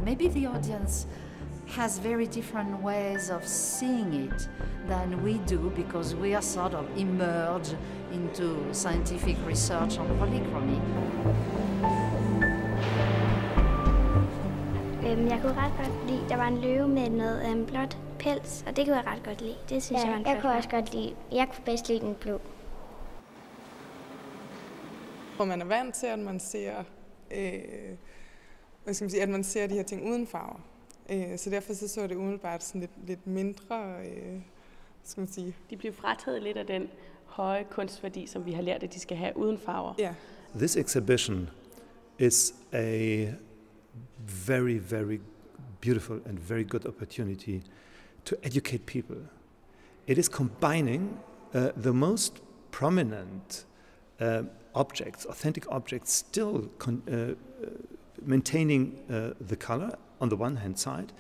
Maybe the audience has very different ways of seeing it than we do, because we are sort of immersed into scientific research on polychromy. Jeg kunne ret godt lide, der var en løve med noget blåt pels, og det kunne jeg ret godt lide. Det synes jeg var en flot. Jeg kunne også godt lide. Jeg kunne bedst lide den blå. Og man er vant til, at man ser, at man ser de her ting uden farver. Så derfor så det umiddelbart sådan lidt mindre, skal man sige. De bliver frataget lidt af den høje kunstværdi, som vi har lært, at de skal have uden farver. Yeah. This exhibition is a very, very beautiful and very good opportunity to educate people. It is combining the most prominent objects, authentic objects, still maintaining the color on the one hand side,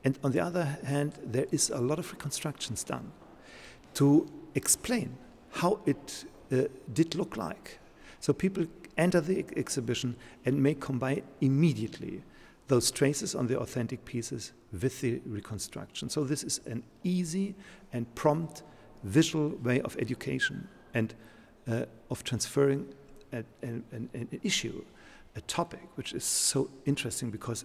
and on the other hand there is a lot of reconstructions done to explain how it did look like. So people enter the exhibition and may combine immediately those traces on the authentic pieces with the reconstruction. So this is an easy and prompt visual way of education and of transferring an issue, a topic which is so interesting because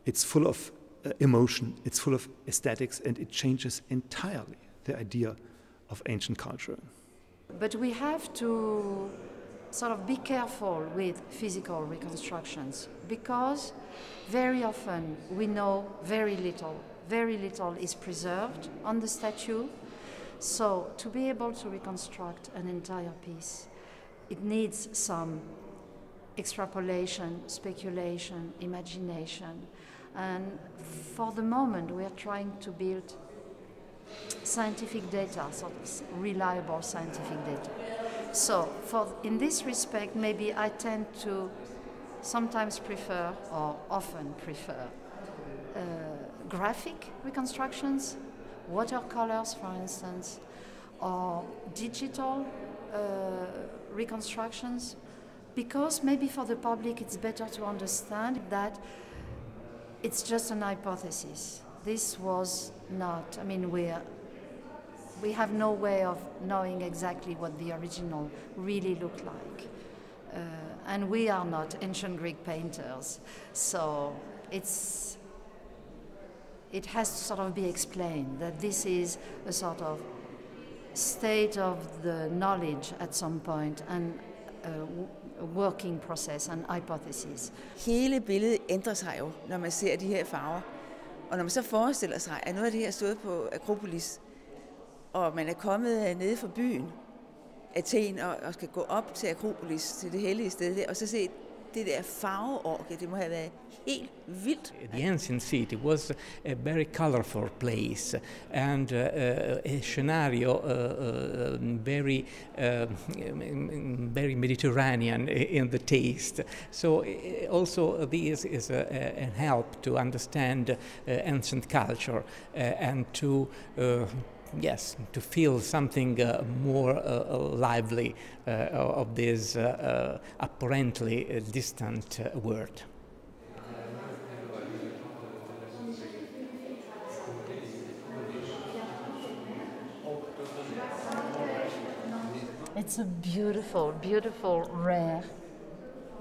it's full of emotion, it's full of aesthetics, and it changes entirely the idea of ancient culture. But we have to sort of be careful with physical reconstructions, because very often we know very little. Very little is preserved on the statue. So to be able to reconstruct an entire piece, it needs some extrapolation, speculation, imagination. And for the moment we are trying to build scientific data, sort of reliable scientific data. So in this respect, maybe I tend to sometimes prefer, or often prefer, graphic reconstructions, watercolors for instance, or digital reconstructions, because maybe for the public it's better to understand that it's just an hypothesis. This was not, I mean, we have no way of knowing exactly what the original really looked like. And we are not ancient Greek painters, so it has to sort of be explained that this is a sort of state of the knowledge at some point, and a working process and hypothesis. Hele billedet ændrer sig jo, når man ser de her farver. Og når man så forestiller sig, at noget af det her stod på Akropolis, og man er kommet nede fra byen, Athen, og skal gå op til Akropolis, til det hellige sted der, og så se det der farveorgie, det må have været helt vildt. The ancient city was a very colorful place and a scenario very Mediterranean in the taste. So also this is a help to understand ancient culture and to yes, to feel something more lively of this apparently distant world. It's a beautiful, beautiful, rare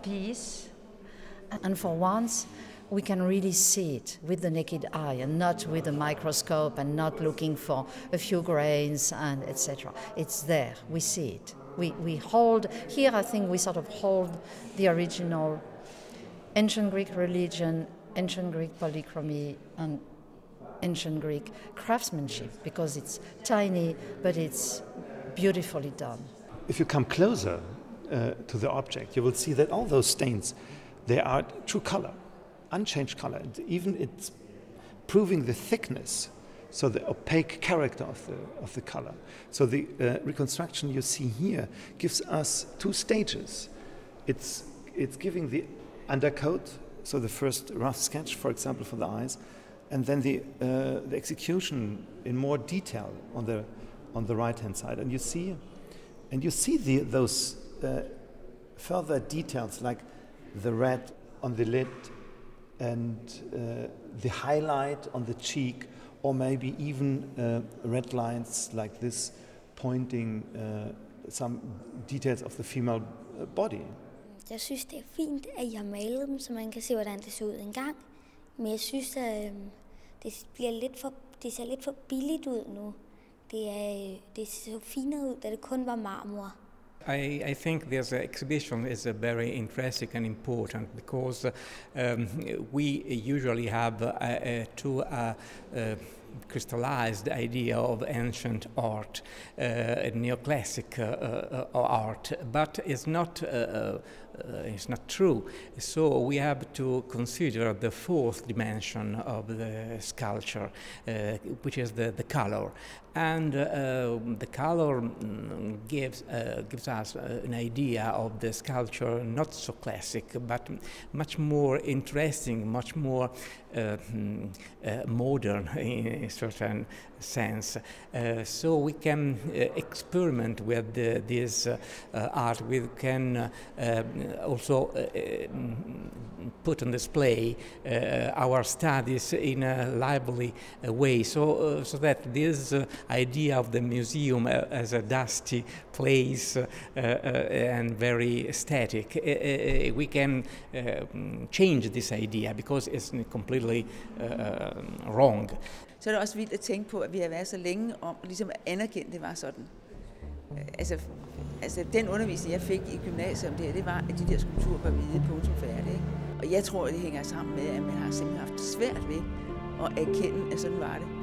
piece, and for once we can really see it with the naked eye and not with a microscope and not looking for a few grains and etc. It's there, we see it. We hold, here I think we sort of hold the original ancient Greek religion, ancient Greek polychromy and ancient Greek craftsmanship, because it's tiny but it's beautifully done. If you come closer to the object, you will see that all those stains, they are true color. Unchanged color, and even it's proving the thickness, so the opaque character of the color. So the reconstruction you see here gives us two stages. It's giving the undercoat, so the first rough sketch, for example, for the eyes, and then the execution in more detail on the right hand side. And you see those further details, like the red on the lid, and the highlight on the cheek, or maybe even red lines like this pointing some details of the female body. Jeg synes, det er fint, at I har malet dem, så man kan se, hvordan det så ud engang. Men jeg synes, at det ser lidt for billigt ud nu. Det ser finere ud, da det kun var marmor. I think this exhibition is very interesting and important because we usually have two crystallized idea of ancient art, neoclassic art, but it's not true. So we have to consider the fourth dimension of the sculpture, which is the color. And the color gives us an idea of the sculpture, not so classic, but much more interesting, much more modern in a certain sense. So we can experiment with this art. We can also put on display our studies in a lively way, so that this idea of the museum as a dusty place and very static, we can change this idea because it's completely wrong. Så er det også vildt at tænke på, at vi har været så længe om ligesom at anerkende, at det var sådan. Altså den undervisning, jeg fik i gymnasiet om det var, at de der skulpturer var hvide, punktum færdige. Og jeg tror, at det hænger sammen med, at man har simpelthen haft svært ved at erkende, at sådan var det.